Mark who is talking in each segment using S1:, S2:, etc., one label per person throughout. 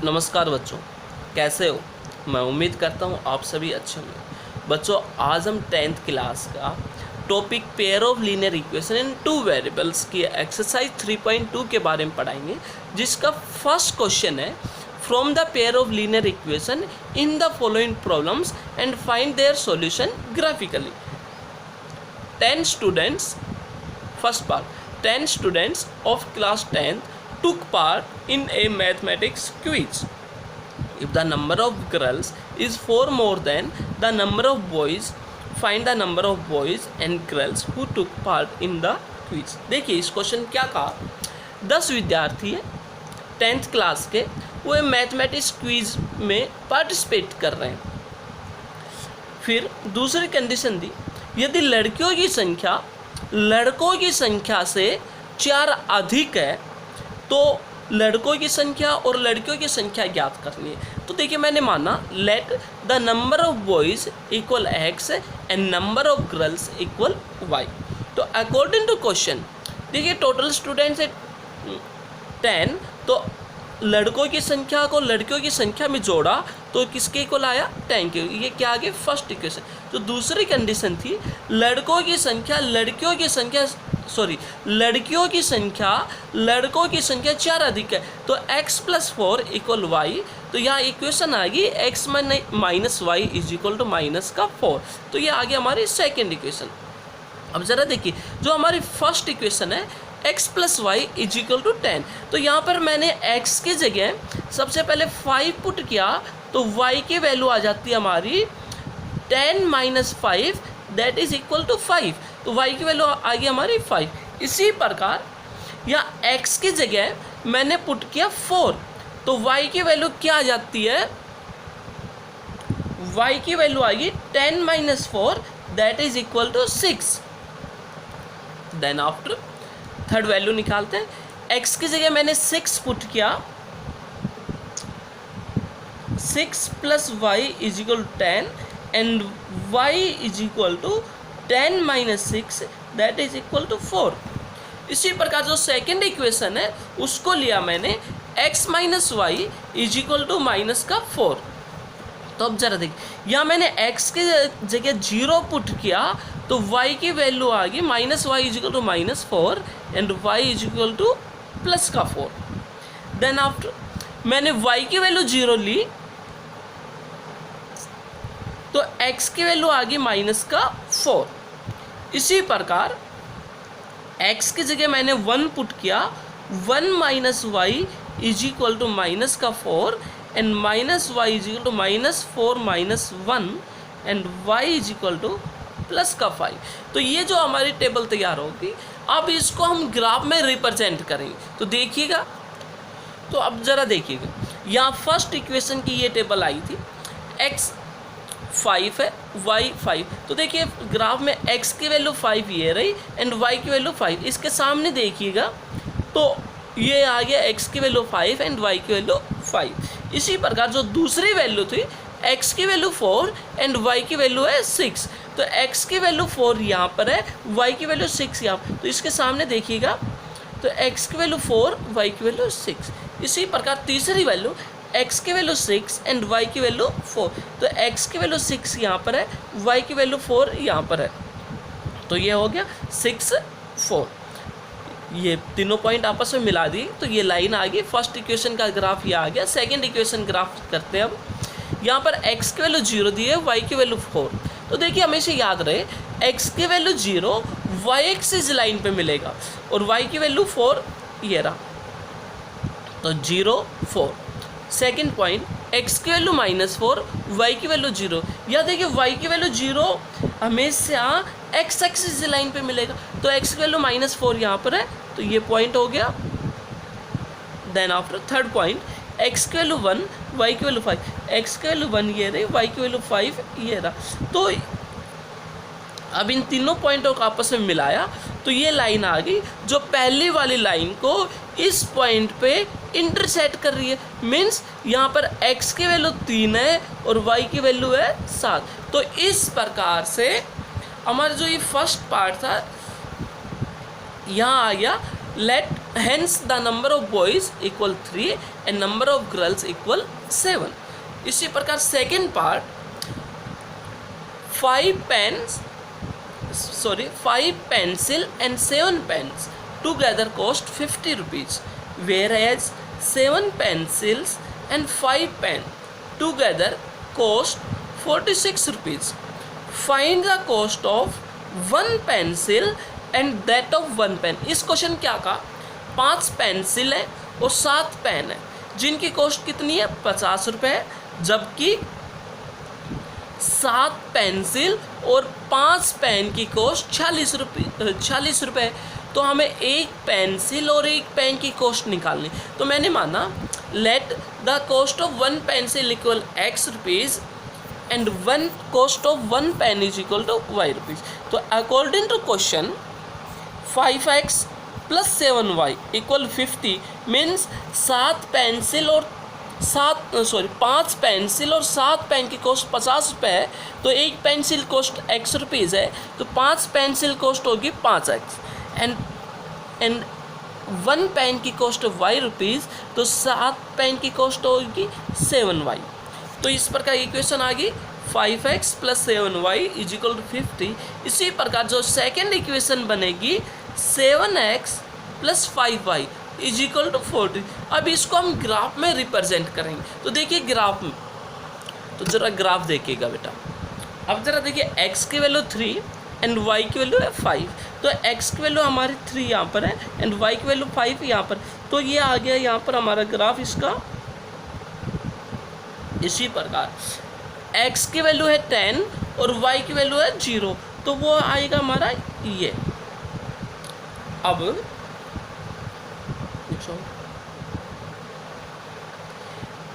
S1: नमस्कार बच्चों, कैसे हो। मैं उम्मीद करता हूँ आप सभी अच्छे होंगे। बच्चों, आज हम 10th क्लास का topic pair of linear equation in two variables की एक्सरसाइज 3.2 के बारे में पढ़ाएंगे, जिसका फर्स्ट क्वेश्चन है from the pair of linear equation in the following problems and find their solution graphically. 10 students, first part, 10 students of class 10th took part in a mathematics quiz. If the number of girls is 4 more than the number of boys, find the number of boys and girls who took part in the quiz. देखिए इस question क्या कहा, 10 विद्यार्थी है 10th class के, वो mathematics quiz में participate कर रहे हैं। फिर दूसरी कंडीशन दी, यदि लड़कियों की संख्या लड़कों की संख्या से 4 अधिक है तो लड़कों की संख्या और लड़कियों की संख्या ज्ञात करनी है। तो देखिए मैंने माना let the number of boys equal x and number of girls equal y। तो अकॉर्डिंग टू क्वेश्चन देखिए टोटल स्टूडेंट्स है 10, तो लड़कों की संख्या को लड़कियों की संख्या में जोड़ा तो किसके इक्वल आया 10 के। ये क्या आ गया फर्स्ट इक्वेशन। तो दूसरी कंडीशन थी लड़कों की संख्या लड़कियों की संख्या 4 अधिक है, तो x + 4 = y। तो यहाँ इक्वेशन आ गई x - y = -4। तो ये आ गया हमारी सेकेंड इक्वेशन। अब ज़रा देखिए जो हमारी फर्स्ट इक्वेशन है x + y = 10, तो यहाँ पर मैंने x की जगह सबसे पहले 5 पुट किया तो y की वैल्यू आ जाती है हमारी 10 - 5 दैट इज इक्वल टू 5। तो y की वैल्यू आ गई हमारी 5। इसी प्रकार यहाँ x की जगह मैंने पुट किया 4, तो y की वैल्यू क्या आ जाती है, y की वैल्यू आएगी 10 - 4 that is equal to 6। Then after third value निकालते हैं, x की जगह मैंने 6 पुट किया, 6 + y = 10 and y = 10 - 6 that is equal to 4। इसी प्रकार जो सेकेंड इक्वेशन है उसको लिया मैंने x - y = -4। तो अब जरा देखिए यहाँ मैंने x की जगह 0 पुट किया तो y की वैल्यू आ गई -y = -4 and y = +4। Then after मैंने y की वैल्यू 0 ली तो x की वैल्यू आ गई -4। इसी प्रकार x की जगह मैंने 1 पुट किया, 1 - y = -4 and -y = -4 - 1 and y = +5। तो ये जो हमारी टेबल तैयार होगी, अब इसको हम ग्राफ में रिप्रेजेंट करेंगे। तो देखिएगा, तो अब ज़रा देखिएगा यहाँ फर्स्ट इक्वेशन की ये टेबल आई थी, x 5 है y 5। तो देखिए ग्राफ में x की वैल्यू 5 ये रही एंड y की वैल्यू 5। इसके सामने देखिएगा तो ये आ गया x की वैल्यू 5 एंड y की वैल्यू 5। इसी प्रकार जो दूसरी वैल्यू थी x की वैल्यू 4 एंड y की वैल्यू है 6, तो x की वैल्यू 4 यहाँ पर है, y की वैल्यू 6 यहाँ पर। तो इसके सामने देखिएगा तो x की वैल्यू 4 y की वैल्यू 6। इसी प्रकार तीसरी वैल्यू x की वैल्यू 6 एंड y की वैल्यू 4, तो x की वैल्यू 6 यहाँ पर है, y की वैल्यू 4 यहाँ पर है। तो ये हो गया 6 4। ये तीनों पॉइंट आपस में मिला दी तो ये लाइन आ गई। फर्स्ट इक्वेशन का ग्राफ ये आ गया। सेकंड इक्वेशन ग्राफ करते हैं। अब यहाँ पर x की वैल्यू 0 दी है, y की वैल्यू 4। तो देखिए हमेशा याद रहे x की वैल्यू 0 y एक्सिस लाइन पे मिलेगा और y की वैल्यू 4 ये रहा, तो 0 4। सेकेंड पॉइंट x की वैल्यू -4 y की वैल्यू 0। या देखिए y की वैल्यू 0 हमेशा x एक्सिस लाइन पे मिलेगा, तो x की वैल्यू -4 यहाँ पर है, तो ये पॉइंट हो गया। Then after third point x की वैल्यू 1 y की वैल्यू 5, x की वैल्यू 1 ये रही, y की वैल्यू 5 ये रहा। तो अब इन तीनों पॉइंटों को आपस में मिलाया तो ये लाइन आ गई जो पहली वाली लाइन को इस पॉइंट पे इंटरसेक्ट कर रही है। मीन्स यहाँ पर x की वैल्यू 3 है और y की वैल्यू है 7। तो इस प्रकार से हमारा जो ये फर्स्ट पार्ट था यहाँ आ गया let hence the number of boys equal 3 and number of girls equal 7. इसी प्रकार second part 5 pencil and 7 pens together cost 50 rupees, whereas 7 pencils and 5 pens together cost 46 rupees. Find the cost of 1 pencil and that of 1 pen. इस question क्या कहा, 5 pencil है और 7 pen है जिनकी cost कितनी है 50 रुपये, जबकि 7 पेंसिल और 5 पेन की कॉस्ट 46 रुपये। तो हमें एक पेंसिल और एक पेन की कॉस्ट निकालनी। तो मैंने माना let the cost of 1 pencil equal x rupees and 1 cost of 1 pen is equal to y rupees. तो according to question 5x plus 7y equal 50 means 5 pencil और 7 पेन की कॉस्ट 50 रुपये है, तो एक पेंसिल कॉस्ट x रुपीज़ है, तो 5 pencil cost होगी 5x एंड 1 पेन की कॉस्ट y रुपीज़, तो 7 पेन की कॉस्ट होगी 7y। तो इस प्रकार इक्वेशन आ गई 5x plus 7y is equal to 50। इसी प्रकार जो सेकेंड इक्वेशन बनेगी 7x plus 5y is equal to 40। अब इसको हम ग्राफ में रिप्रेजेंट करेंगे। तो देखिए ग्राफ में, तो ज़रा ग्राफ देखिएगा बेटा। अब ज़रा देखिए x की वैल्यू 3 एंड y की वैल्यू है 5। तो x की वैल्यू हमारी 3 यहाँ पर है एंड y की वैल्यू 5 यहाँ पर। तो ये आ गया यहाँ पर हमारा ग्राफ इसका। इसी प्रकार x की वैल्यू है 10 और y की वैल्यू है 0, तो वो आएगा हमारा ये। अब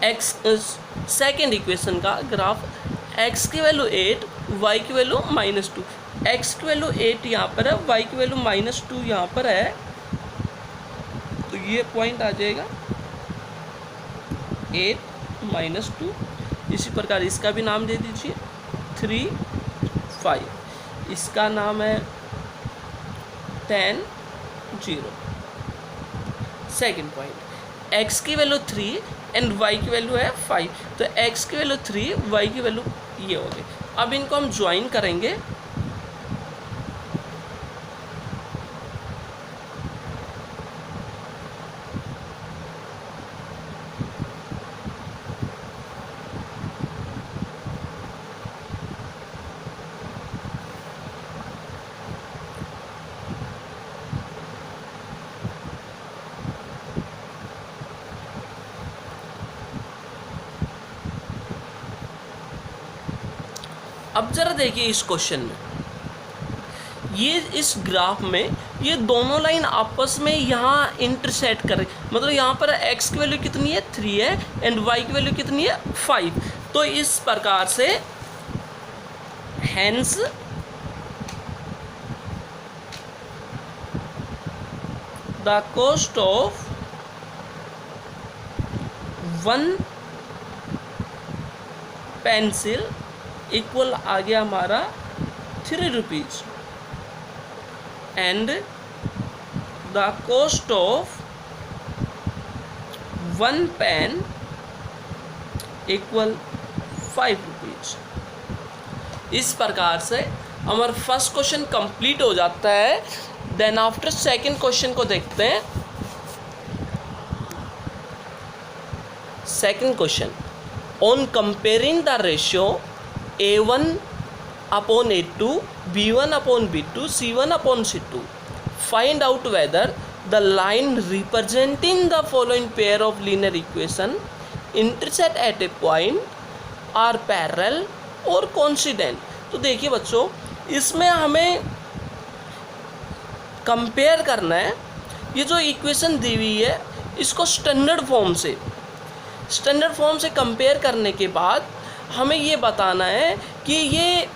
S1: x सेकेंड इक्वेशन का ग्राफ, x की वैल्यू 8, y की वैल्यू -2। x की वैल्यू 8 यहाँ पर है, y की वैल्यू -2 यहाँ पर है, तो ये पॉइंट आ जाएगा 8 -2। इसी प्रकार इसका भी नाम दे दीजिए 3 5, इसका नाम है 10 0। सेकेंड पॉइंट x की वैल्यू 3 एंड y की वैल्यू है 5, तो x की वैल्यू 3, y की वैल्यू ये हो गई। अब इनको हम ज्वाइन करेंगे। अब ज़रा देखिए इस क्वेश्चन में, ये इस ग्राफ में ये दोनों लाइन आपस में यहाँ इंटरसेक्ट कर रही, मतलब यहाँ पर x की वैल्यू कितनी है 3 है एंड y की वैल्यू कितनी है 5। तो इस प्रकार से hence the cost of 1 pencil equal आ गया हमारा 3 rupees and the cost of 1 pen equal 5 rupees. इस प्रकार से हमारा फर्स्ट क्वेश्चन कंप्लीट हो जाता है। देन आफ्टर सेकंड क्वेश्चन को देखते हैं। Second question, on comparing the ratio A1 upon A2, B1 upon B2, C1 upon C2, find out whether the line representing the following pair of linear equation intersect at a point, are parallel or coincident। तो देखिए बच्चों, इसमें हमें compare करना है। ये जो equation दी हुई है इसको स्टैंडर्ड फॉर्म से कंपेयर करने के बाद हमें ये बताना है कि ये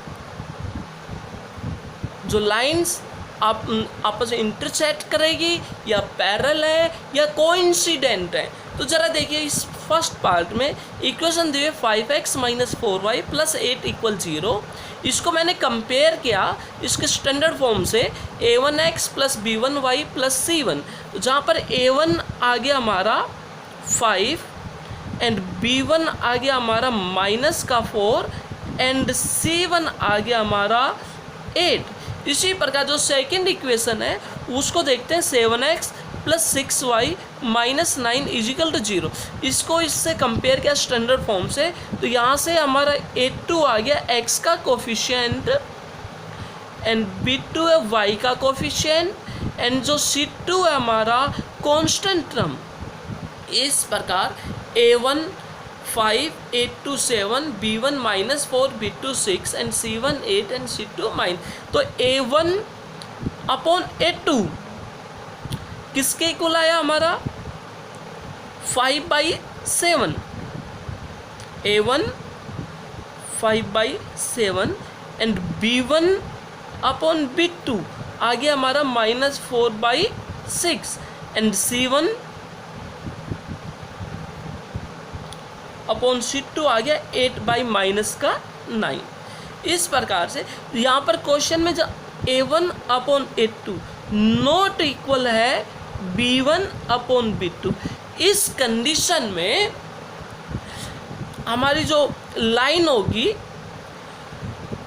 S1: जो लाइंस आपस में इंटरसेक्ट करेगी या पैरेलल है या कोइंसिडेंट है। तो ज़रा देखिए इस फर्स्ट पार्ट में इक्वेशन दिए 5x minus 4y plus 8 equal 0। इसको मैंने कंपेयर किया इसके स्टैंडर्ड फॉर्म से a1x plus b1y plus c1। तो जहाँ पर a1 आ गया हमारा 5 एंड b1 आ गया हमारा माइनस का 4 एंड c1 आ गया हमारा 8। इसी प्रकार जो सेकंड इक्वेशन है उसको देखते हैं 7x plus 6y minus 9 is equal to 0। इसको इससे कंपेयर किया स्टैंडर्ड फॉर्म से, तो यहाँ से हमारा a2 आ गया x का कोफिशिएंट एंड b2 है y का कोफिशिएंट एंड जो c2 है हमारा कांस्टेंट टर्म। इस प्रकार a1 5, a2 7, b1 minus 4, b2 6 and c1 8 and c2 9। तो a1 अपॉन a2 किसके इक्वल आया हमारा 5/7। a1 5/7 and b1 upon b2 आ गया हमारा minus 4/6 and c1 upon c2 आ गया 8/-9। इस प्रकार से यहाँ पर क्वेश्चन में जो a1 upon a2 not equal है b1 अपॉन b2, इस कंडीशन में हमारी जो लाइन होगी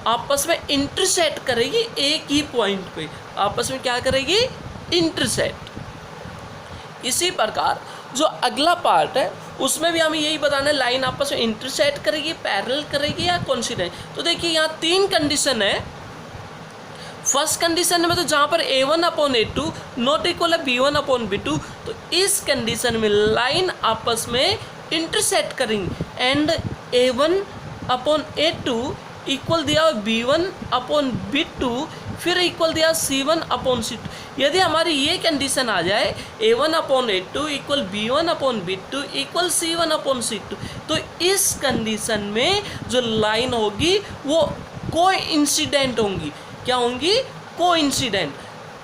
S1: आपस में इंटरसेक्ट करेगी एक ही पॉइंट पे, आपस में क्या करेगी इंटरसेक्ट। इसी प्रकार जो अगला पार्ट है उसमें भी हमें यही बताना है लाइन आपस में इंटरसेक्ट करेगी, पैरेलल करेगी या कोइंसिडेंट। तो देखिए यहाँ तीन कंडीशन है। फर्स्ट कंडीशन में तो जहाँ पर a1 upon a2 not equal है b1 अपॉन b2, तो इस कंडीशन में लाइन आपस में इंटरसेक्ट करेंगे and a1 upon a2 equal दिया b1 अपॉन b2 फिर इक्वल दिया c1 अपॉन c2। यदि हमारी ये कंडीशन आ जाए a1 upon a2 equal b1 upon b2 equal c1 upon c2, तो इस कंडीशन में जो लाइन होगी वो कोइंसिडेंट होंगी। क्या होंगी? कोइंसिडेंट।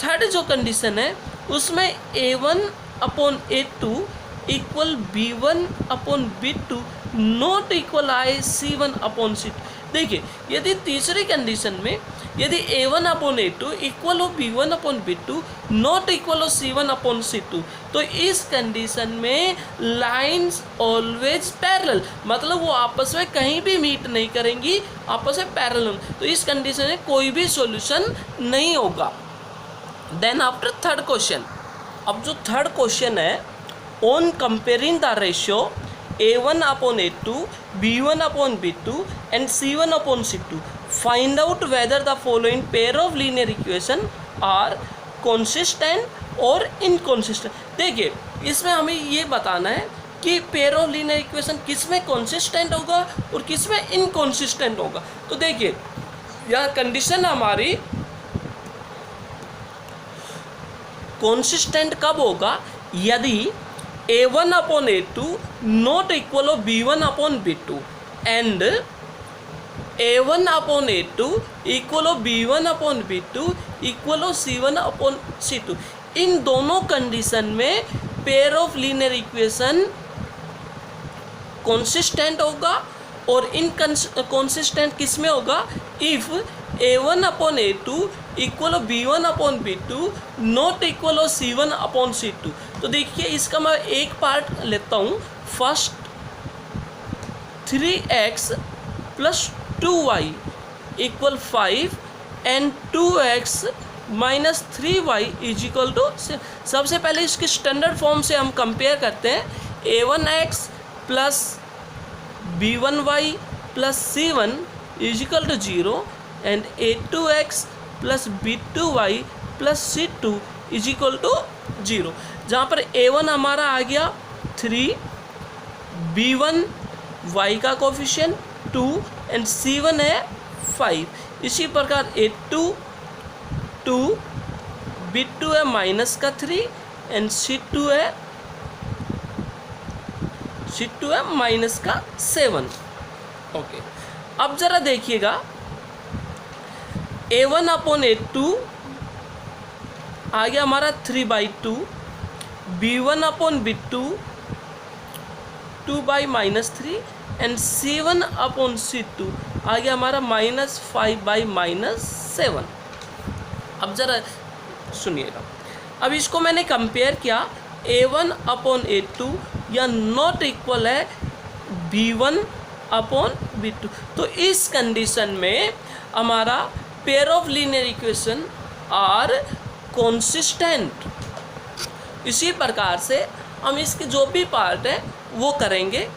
S1: थर्ड जो कंडीशन है उसमें a1 upon a2 equal b1 upon b2 not equal आए c1 अपॉन c2। देखिए यदि तीसरी कंडीशन में यदि a1 अपॉन a2 इक्वल हो b1 upon b2 not equal हो c1 अपॉन c2, तो इस कंडीशन में लाइंस ऑलवेज पैरेलल, मतलब वो आपस में कहीं भी मीट नहीं करेंगी, आपस में पैरेलल। तो इस कंडीशन में कोई भी सॉल्यूशन नहीं होगा। देन आफ्टर थर्ड क्वेश्चन, अब जो थर्ड क्वेश्चन है on comparing the ratio a1 upon a2, b1 upon b2 and c1 upon c2, find out whether the following pair of linear equation are consistent or inconsistent। देखिए इसमें हमें ये बताना है कि पेयर ऑफ लीनियर इक्वेशन किस में consistent होगा और किस में इनकंसिस्टेंट होगा। तो देखिए यह कंडीशन हमारी कंसिस्टेंट कब होगा? यदि a1 upon a2 not equal हो b1 upon b2 and a1 upon a2 equal हो b1 अपॉन b2 इक्वल हो c1 अपॉन c2। इन दोनों कंडीशन में pair of linear equation consistent होगा और इनकंसिस्टेंट किस में होगा? If a1 upon a2 equal हो b1 upon b2 not equal हो c1 अपॉन c2। तो देखिए इसका मैं एक पार्ट लेता हूँ। First 3x plus 2y equal 5 and 2x minus 3y is equal to. सबसे पहले इसके स्टैंडर्ड फॉर्म से हम कंपेयर करते हैं। a1x plus b1y plus c1 is equal to 0 and a2x plus b2y plus c2 is equal to 0, जहाँ पर a1 हमारा आ गया 3, b1 y का कोफिशिएंट 2 एंड c1 है 5। इसी प्रकार a2 2, b2 है माइनस का 3 एंड c2 है माइनस का 7। ओके, अब ज़रा देखिएगा a1 अपॉन a2 आ गया हमारा 3/2, b1 upon b2 2/-3 and 7/(C2) आ गया हमारा -5/-7। अब ज़रा सुनिएगा, अब इसको मैंने कंपेयर किया A1/A2 या नॉट इक्वल है B1/B2। तो इस कंडीशन में हमारा pair of linear equation are consistent. इसी प्रकार से हम इसके जो भी पार्ट है वो करेंगे